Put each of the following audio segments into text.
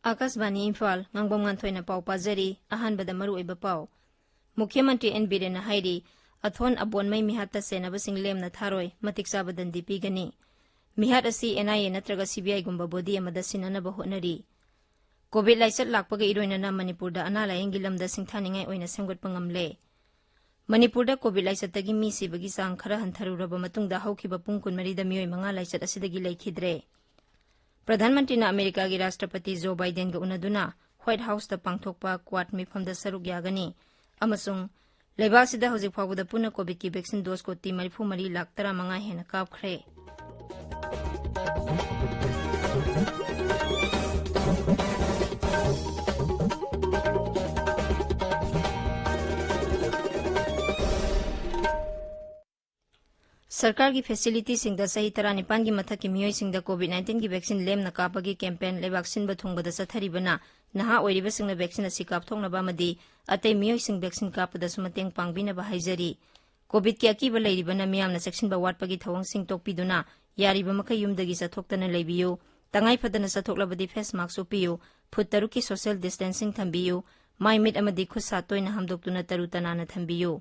Akasbani Imphal Ng.Nganthoi na pau pazari ahanbada maru iba pau. Mukhyamantri N. Biren na hairi athon abon may mihat ta senabasing lem na tharoi matik sabadan dipigani. Mihat asi NIA natraga CBI gumba body amada sinanaba honari. COVID laisat lakpaga iroina na Manipurda analayang gilamda singthaningai oina semgotpa ngamle. Manipurda COVID laisatagi mi sibagi sang khara hantharuraba matungda haukiba pung 12 mioi manga laisat asidagi laikhidre. Pradhanmantri na Amerika gi Rashtrapati Joe Biden ga unaduna White House ta pangthokpa quad mifamda saruk yagani amasung leibak sida hojik phawda puna COVID ki vaccine dose ko 34 lakh 15 hena kapkhre. सरकार की facility Singh दा सही तरह निपान की मथक की मियोई सिंह दा कोविड-19 की vaccine लेम न कापगी कैंपेन लेवाक्सिन बथुंग बदा सथरिबना नहा ओइरिबा सिंह न वैक्सीन असि कापथोंगनबा मदि अतै मियोई सिंह वैक्सीन कापदा सुमतेंग पांगबिनबा हाइजरी कोविड की अकीबा लैरिबना मियामना सेक्शनबा वाटपगी थवंग सिंह तोकपिदुना यारिबा मखै युमदगी सथोक्तना लैबियो तंगाई फदना सथोक्लबदि फेस मास्क उपियो फुट तरुक की सोशल डिस्टेंसिंग थंबियो माइ मिट अमदि खुद सातोइना हमदोक्तुना तरु तनाना थंबियो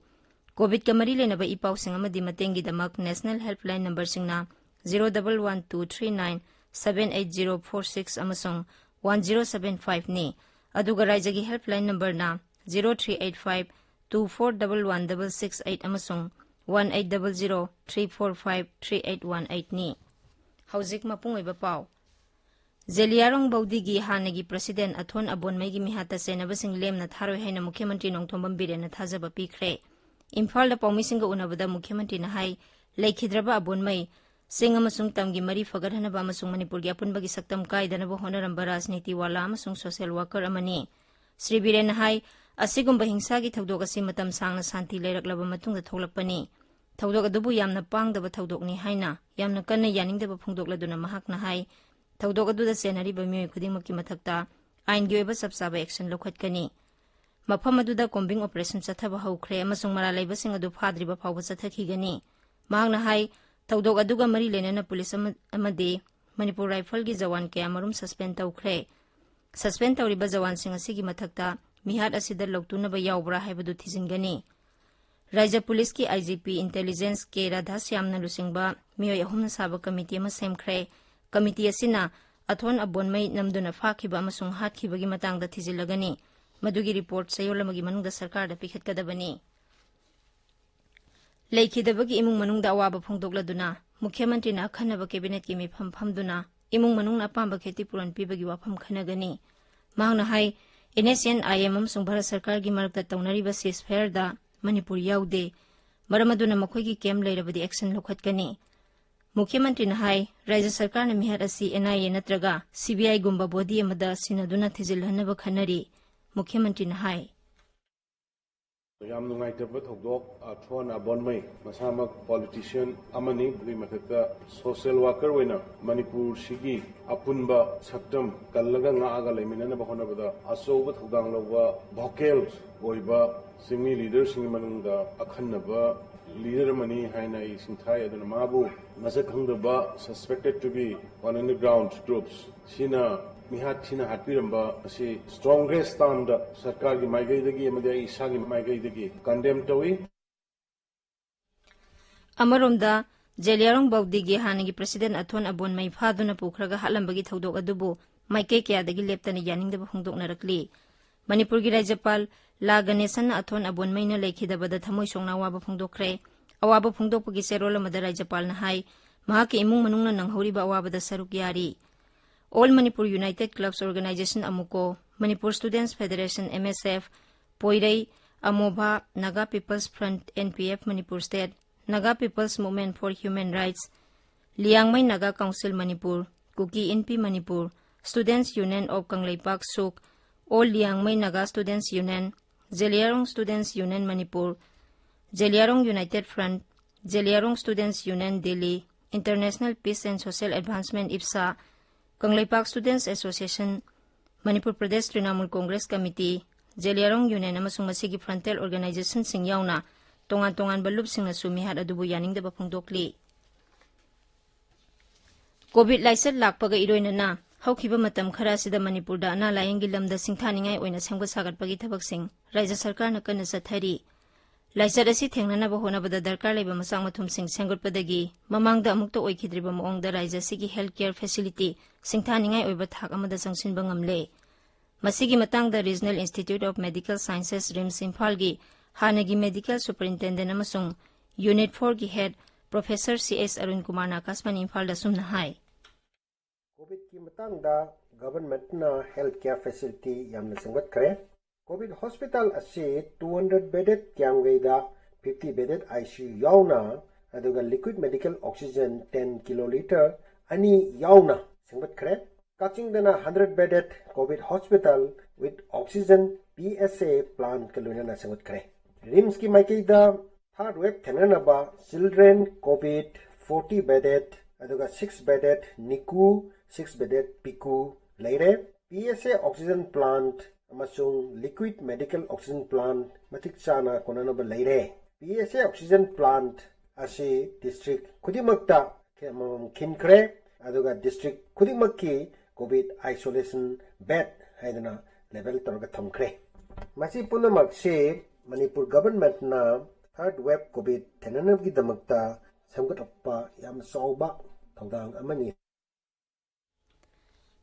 कोविड का मरी लेनबा इपाउ सिंह अमदि मतेंगी दमक नेशनल हेल्पलाइन नंबर सिंगना 01123978046 अमसुंग 1075 ने अदुगा राज्यगी हेल्पलाइन नंबर ना 0385241168 अमसुंग 1800345381 ने हौजिक मपुंग ओइबा पाउ जेलियारोंग बौदीगी हानेगी प्रेसिडेंट अथोन अबोनमैगी मिहाता सेनबसिंग लेमना थारोय हैना मुख्यमंत्री नोंथोंबम बिरेन थाजबा पिख्रे इम्फाल दा पौमिसिंग उनबदा मुख्यमंत्री नहाई लेखिद्रबा अबोनमई सिंह अमसुंग तमगी मरी फगरहनबा अमसुंग मणिपुर की अपुनबगी सक्तम कायदनबा होनरंबा राजनीति वाला अमसुंग सोशल वर्कर अमनी श्री बिरेन नहाई असिगुंबा हिंसागी थौदोक असि मतम सांगना शांति लेरकलबा मतुंगदा थोलकपनी थौदोक अदुबु यामना पांगदबा थौदोकनी हाइना यामना कन्ना यानिंगदबा फोंदोकलदुना महाकना हाई थौदोक अदुदा सेनरिबा मियोय खुदिंगमकी मथक्ता आइनगी ओइबा सबसाबा एक्शन लौखटकनी मफम अदुदा कोम्बिंग ऑपरेशन चथबा हौख्रे अमसुंग मरा लैबसिंग अदु फाद्रिबा फावबा चथखिगनी मांगना हाई थौदोक अदुगा मरी लेनना पुलिस अमदे मणिपुर राइफल की जवान के अमरुम सस्पेंड तौख्रे सस्पेंड तौरिबा जवान सिंग असिगी मथक्ता मिहाद असिदा लौतुनबा यावब्रा हाइबदु थिजिंगनी राज्य पुलिस की IGP इंटेलिजेंस के राधा श्यामना लुसिंगबा मियोय अहुमना साबा कमिटी अमा सेमख्रे कमिटी असिना अथोन अबोनमई नमदुना फाखिबा अमसुंग हातखिबगी मतंगदा थिजिलगनी मधुगी रिपोर्ट सयोलमगी मनुंगदा सरकार दा पिखतकदबनी लेखिदबगी इमुंग मनुंगदा अवाबा फोंदोकलदुना मुख्यमंत्री ना खनबा कैबिनेट की मिफम फमदुना इमुंग मनुंगना पांबा खेती पुरन पिबगी वाफम खनगनी मांगना हाई NSN IM अमसुंग भारत सरकार की मरकता तौनरिबा सीजफायर दा मणिपुर याउदे मरमदुना मखोइगी केम लेरबदी एक्शन लौखटकनी मुख्यमंत्री ना हाई राज्य सरकार ना मिहार असि NIA नत्रगा CBI गुंबा बॉडी अमदा सिनदुना थिजिलहनबा खनरी मुख्यमंत्री नहाय याम नुंगाइतबा थौदोक अथोन अबोनमई मसामक पॉलिटिशियन अमनी बुगी मथक्ता सोशल वर्कर वइना मणिपुर सिगी अपुनबा सक्तम कल्लगा ngaga लेमिनना बखनबदा अचौबा थौदांग लौबा भोकेल ओइबा सिंगी लीडर सिंग मनुंगदा अखन्नबा लीडर मनी हाइना सिंथाय अदुना माबु मसक खंगदबा suspected to be on underground groups सिना मिहात थिना हातपिरंबा असि स्ट्रॉन्गेस्ट स्टैंड सरकार की माइगैदगी अमदे इसा की माइगैदगी कंडेम तोई अमरोमदा जेलियारोंग बौदीगी हानेगी प्रेसिडेंट अथोन अबोनमई फादुना पुखरगा हालंबगी थौदोक अदुबु माइकै कयादगी लेप्तना यानिंगदबा फोंदोकनरकली मणिपुर की राज्यपाल ला गणेशन अथोन अबोनमईना लेखिदबदा थमोय सोंगना वाबा फोंदोकख्रे अवाबा फोंदोकपगी सेरोल अमदा राज्यपाल ना हाई महाकी इमुंग मनुंगना नंगहौरिबा अवाबदा सरुक यारी All Manipur United Clubs Organization Amuko, Manipur Students Federation MSF, Poirei, Amobha, Naga People's Front NPF Manipur State, Naga People's Movement for Human Rights, Liangmai Naga Council Manipur, Kuki NP Manipur, Students Union of Kanglaipak Suk, All Liangmai Naga Students Union, Zeliarong Students Union Manipur, Zeliarong United Front, Zeliarong Students Union Delhi, International Peace and Social Advancement IPSA, Kanglaipak Students Association, Manipur Pradesh Trinamool Congress Committee, Zeliarong Union amasung masigi frontal organization sing yauna tongan balup sing na sumihad adubu yaningdaba phongdokli COVID laisat lakpaga iroinana हौखिबा मतम खरा सिदा मणिपुरदा अना लायंगी lambda सिंथानिंगाई ओइना सेमगत सागतपगी थबकसिंग राज्य सरकारना कन्ना चथरी लाइचर असि थेंगनानाबा होनाबदा दरकार लेबा मसांग मथुमसिंग सेंगतपदगी ममांगदा अमुक्ता ओइखिद्रिबा मोंगदा राज्य सिगी हेल्थ केयर फैसिलिटी सिंथानिंगाई ओइबा थाक अमदा संगसिनबा ngamle मसिगी मतंगदा regional institute of medical sciences RIMS Imphal गी हानगी मेडिकल सुपरिंटेंडेंट अमसुंग यूनिट 4 की head professor CS Arun Kumar ना आकाशवाणी इम्फाल दा सुमना हाय कोविड की मतंगदा गवर्नमेंट ना हेल्थ केयर फैसिलिटी यामना संगत करे कोविड हॉस्पिटल असे 200 बेडेड क्यांगवेदा 50 बेडेड ICU यावना अदुगा लिक्विड मेडिकल ऑक्सीजन 10 किलोलीटर अनि यावना संगत करे काचिंगदना 100 bedded Covid hospital with oxygen PSA plant कलोना संगत करे रिम्स की माइकेदा थर्ड वेव थेंगनाबा चिल्ड्रन कोविड 40 बेडेड अदुगा 6 बेडेड निकू 6 बेडेड पिकू लेरे PSA ऑक्सीजन प्लांट अमसुंग लिक्विड मेडिकल ऑक्सीजन प्लांट मतिक चाना कोनानबा लेरे PSA ऑक्सीजन प्लांट असे डिस्ट्रिक्ट खुदिमक्ता खिनख्रे अदुगा डिस्ट्रिक्ट खुदिमक्की कोविड आइसोलेशन बेड हाइदना लेवल तोरगा थमख्रे मसी पुनमक से मणिपुर गवर्नमेंट ना थर्ड वेव कोविड थेननबगी दमक्ता समगतपा याम सौबा थौदांग अमनी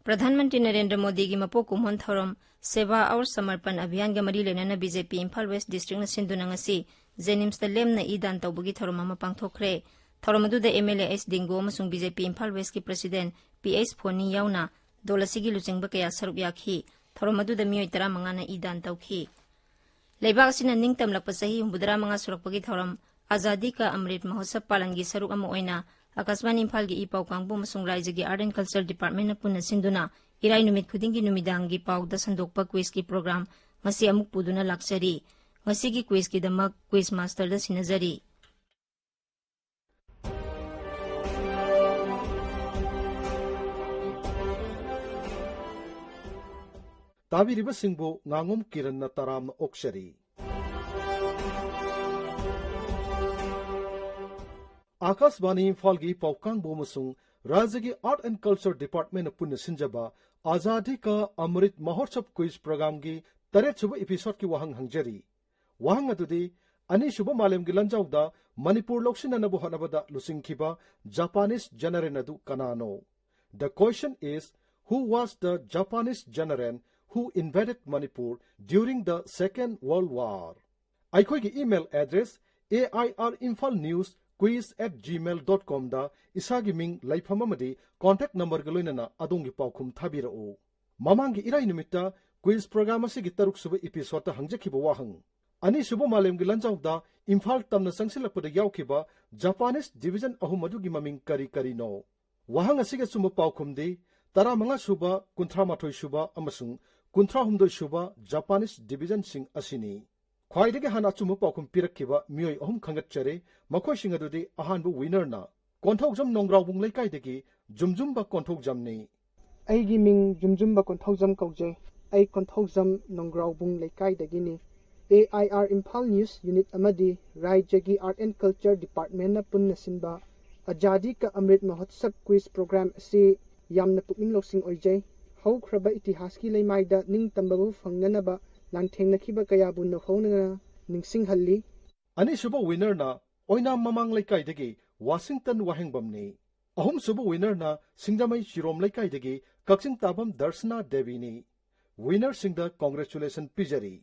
प्रधानमंत्री नरेंद्र मोदी की मपो कुमोन थौरम सेवा और समर्पण अभियान के मरी लेना बीजेपी इम्फाल वेस्ट डिस्ट्रिक्ट सिंधुनंगसी जेनिम्स लेमना ईदान तौबगी थौरम अमा पांगथोखरे थौरम अदुदा MLA S दिंगो अमसुंग बीजेपी इम्फाल वेस्ट की प्रेसिडेंट PS फोनी याउना दोलसिगी लुचिंगबा कया सरुक याखी थौरम अदुदा मियोय 15 ना ईदान तौखी लेबाक सिना निंगतमलकपा सही 75 सुरकपगी थौरम आजादी का अमृत महोत्सव पालन की सरुक अमा ओइना आकाशवाणी इम्फाल की इपाउ कांगबो मसुंग राज्य की आर्ट एंड कल्चर डिपार्टमेंट पुनः सिंधुना इराई नुमित खुदिंगी नुमिदांगी पाउदा संदोकपा क्विज की प्रोग्राम मसी अमुक पुदुना लाक्सरी मसी की क्विज की दमक क्विज मास्टर दा सिनजरी ताबिरिबा सिंबो nganगom किरण ना तराम ओक्सरी आकाशवाणी इम्फाल की पाउकांग बोमसुंग राज्य की आर्ट एंड कल्चर डिपार्टमेंट पुण्य सिंजबा आजादी का अमृत महोत्सव क्विज प्रोग्राम की 3 एपिसोड की वहंग हंगजरी वहंग अदुदी अनिशुब मालेम की लंजाउदा मणिपुर लोकसिननबु हनबदा लुसिंखिबा जापानीज जनरल अदु कनानो the question is who was the Japanese general who invaded Manipur during the Second World War. Aikoigi email address airinfalnewsquiz@gmail.com da isagi ming laifam amadi contact number galoinana adongi paukhum thabirao. Mamangi irai numitta quiz program asigi taruk suba episode ta hangjakhiba wahang. Ani suba malem gi lanjawda Imphal tamna sangsilakpada yawkhiba Japanese division ahum adugi maming kari no. Wahang asiga suma paukhumdi 15 suba 38 suba amasung 38 suba Japanese division sing asini khwaidagi hana chumu paukum pirakkiba mioi ahum khangatchare makhoi sing adudi ahanbu winner na konthokjam nongraubung leikai degi jumjumba konthokjam ni aigi ming jumjumba konthokjam kauje ai konthokjam nongraubung leikai degi ni AIR Imphal News Unit amadi Rajyagi Art and Culture Department na punna sinba Ajadi ka Amrit Mahotsav quiz program asi yamna pukning loksing oijai हौख्रबा इतिहास की लेमाइदा निंग तंबबु फंगनबा लांथेंनखिबा कयाबु नखौनना निंगसिंग हल्ली अनि सुबो winner ना ओइना ममांग लेकाइदगी Washington वाहेंगबमनी अहुम सुबो winner ना सिंगजमै चिरोम लेकाइदगी कक्सिंग ताबम दर्शना देवीनी winner सिंगदा congratulation पिजरी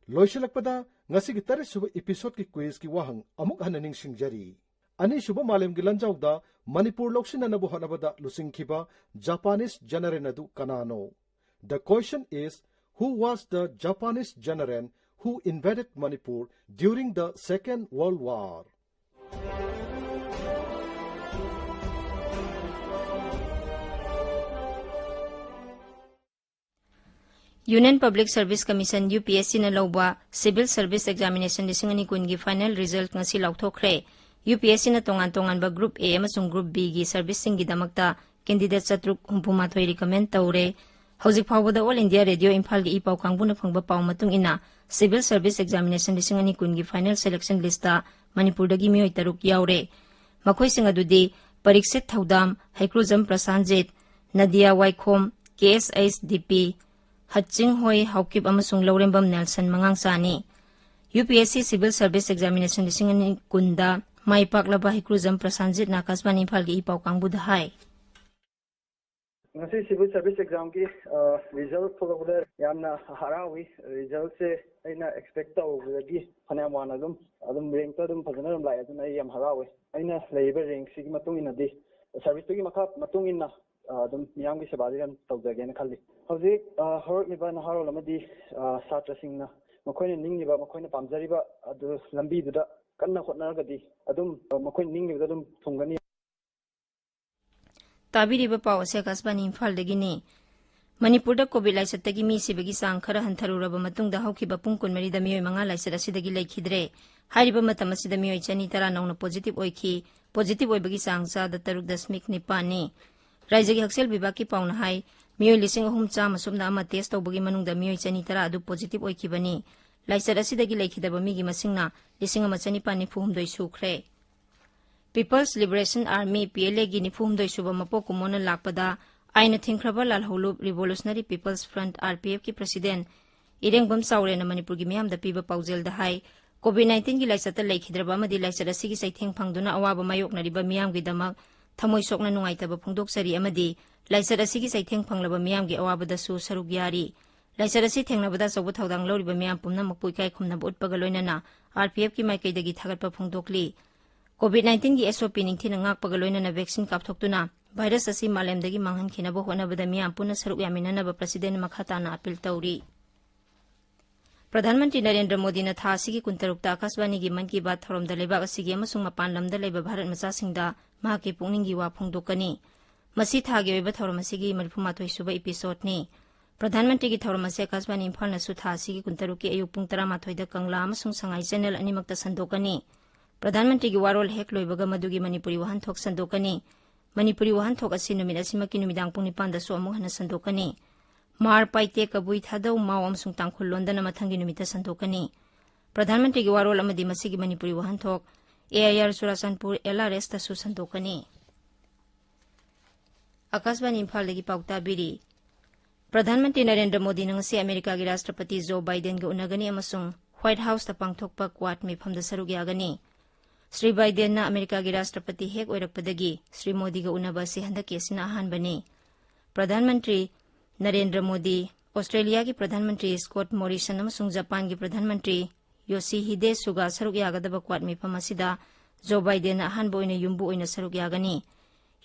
लोइसलकपदा ngasi gi 3 सुबो episode की quiz की वाहंग अमुक हन निंगसिंगजरी अनि सुबो मालेम gi lanjawda Manipur लोकसिननबु हनबदा लुसिंखिबा Japanese general adu kanano. The question is, who was the Japanese general who invaded Manipur during the Second World War? Union public service commission UPSC ना लौबा civil service examination 2019 की final result ngasi लाउथोखरे UPSC na tongan ba group A amasung group B gi servicing gi damakta candidate chatruk 63 recommend tawre hojik phawbada all India radio Imphal gi ipau kangbuna phangba paw matung ina civil service examination 2019 gi final selection list ta Manipur dagi mioi taruk yaure makhoi sing adudi Pariksit Thaudam Haikrujam Prasanjit Nadia Waikhom KSHDP Haching Hoi Haukip amasung Laurembam Nelson Mangang Sani UPSC Civil Service Examination lisingani kunda mai paklaba hikruzam Prasanjit Nakasban Imphal gi ipau kangbuda hai ngasi civil service exam ki result thogabda yamna harawi result se aina expect tawgi phana wana adum rank ta adum phajana lai aduna yam harawi aina leiba rank sigi matung ina di service gi makha matung ina adum miyam gi sebadi ran tawjage na khalli hoji horok liba na harol amadi satra singna makoina ningiba makoina pamjariba adu lambi duda kanna khotnaragadi adum makoina ningiba adum thungani tabiriba paw ase kasbani Imphal dagini Manipur da COVID laisat gi mi sibagi sang khara hantharuraba matungda haukiba pung kunmari da miyoi manga laisat asidagi laikhidre hariba matam asida miyoi chani tara nauna positive oiki positive oibagi sang sa da 3.9 raijagi haksel bibaki pauna hai miyoi lising ahum cha masumna ama test tawbagi manungda miyoi chani tara adu positive oikibani laisat asidagi laikhidaba migi masingna lising ama chani pani fuhumdoi sukhre People's Liberation Army PLA gi nifumdoi suba mapok kumona lakpada aina thingkraba lalholub Revolutionary People's Front RPF ki president Irengbam Saure na Manipur gi miyam da piba paujel da hai COVID-19 gi laisata laikhidraba amadi laisat asigi saitheng phangduna awaba mayok nariba miyam gi damak thamoi sokna nungaitaba phungdok sari amadi laisat asigi saitheng phanglaba miyam gi awaba da su saruk yari laisat asi thengnabada sobu thaudang loriba miyam pumna makpui kai khumna utpaga loinana RPF ki maikaidagi thagatpa phungdokli COVID-19 gi SOP ningthina ngakpaga loinana vaccine kapthoktuna virus asi malemdagi manghan khinaba honabada miyam puna saruk yaminanaba president makhatana appeal tawri Pradhanmantri Narendra Modi na tha asigi kuntarukta Akashvani gi man ki baat thoromda lebak asigi amasung mapan lamda leba Bharat machasingda mahaki pungningi wa phongdokani masi thagi oiba thorom asigi 38 suba episode ni Pradhanmantri gi thorom ase Akashvani Imphal na su tha asigi kuntaruki ayuk pung 13 da Kangla amasung Sangai channel animakta sandokani Pradhanmantri gi warol hek loibaga madugi Manipuri wahan thok sandokani Manipuri wahan thok asi numit asimaki numidang pung 9 da su amung hana sandokani Mar paite kabui thadau maw amsung tangkhul londana mathangi numita sandokani Pradhanmantri gi warol amadi masigi Manipuri wahan thok AIR Surasanpur LRS ta su sandokani Akashvani Imphal dagi pauta biri Pradhanmantri Narendra Modi nangasi Amerika gi Rashtrapati Joe Biden ga unagani amasung White House ta pangthokpa kwat mifamda saruk yagani Sri Biden na Amerika gi Rashtrapati hek oirakpadagi Sri Modi ga unaba si handaki asina ahanbani Pradhanmantri Narendra Modi Australia ki Pradhanmantri Scott Morrison amasung Japan ki Pradhanmantri Yoshihide Suga saruk yagadaba kwat mifam asida Joe Biden na ahanba oina yumbu oina saruk yagani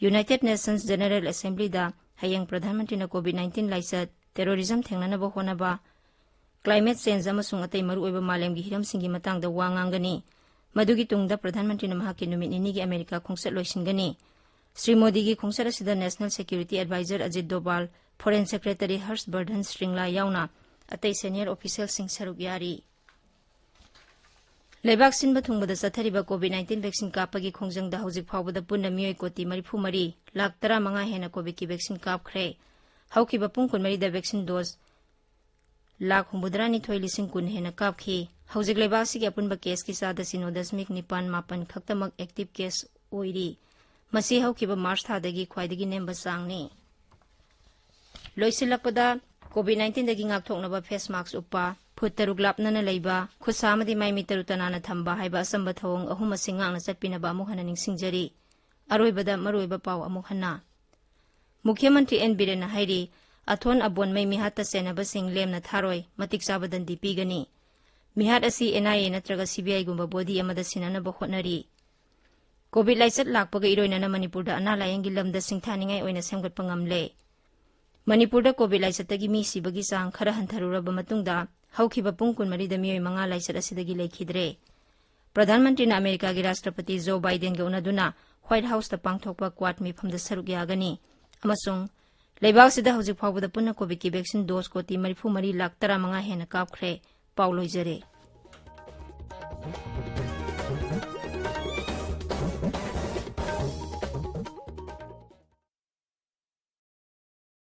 United Nations General Assembly da hayang Pradhanmantri na COVID-19 laisat terrorism thengnanaba honaba climate change amasung atai maru oiba malemgi hiramsinggi matangda wa ngangani Madugi tungda Pradhanmantri na mahaki numit nini gi Amerika khungsat loisingani Sri Modi gi khungsat asida National Security Advisor Ajit Doval Foreign Secretary Harshvardhan Shringla yauna atai senior official sing saruk yari Lebak sinba thungbada chathariba COVID-19 vaccine kapagi khongjangda hojik phawbada punna miyoi koti 34 lakh 15 hena COVID ki vaccine kapkhre haukiba pung 12 da vaccine dose lakh 92 kun hena kapkhi hojik lebak sigi apunba case ki sada sino 0.9 khaktamak active case oiri masi haukiba March thadagi khwaidagi nemba sangni Loisilakpada COVID-19 dagi ngakthoknaba face mask upa Phutaruk lapnana leiba khusamadi mai mitaru tanana thamba haiba asamba thawong ahum asingangna chatpinaba amuk hana ningsingjari aroibada maroiba paw amuk hana Mukhyamantri N Biren hairi athon abon mai mihata senaba sing lemna tharoi matik sabadan dipigani mihat asi NIA natraga CBI gumba body amada sinanaba hotnari COVID laisat lakpaga iroinana Manipurda analayangi lamda singthaningai oina semgatpa ngamle Manipurda COVID laisatagi mi sibagi sang khara hantharuraba matungda haukiba pung 12 da miyoi manga laisat asidagi laikhidre Pradhanmantri na Amerika gi Rashtrapati Joe Biden ga unaduna White House ta pangthokpa kwat mifamda saruk yagani amasung leibak sida hojik phawbada punna COVID ki vaccine dose koti 34 lakh 15 hena kapkhre pauloijare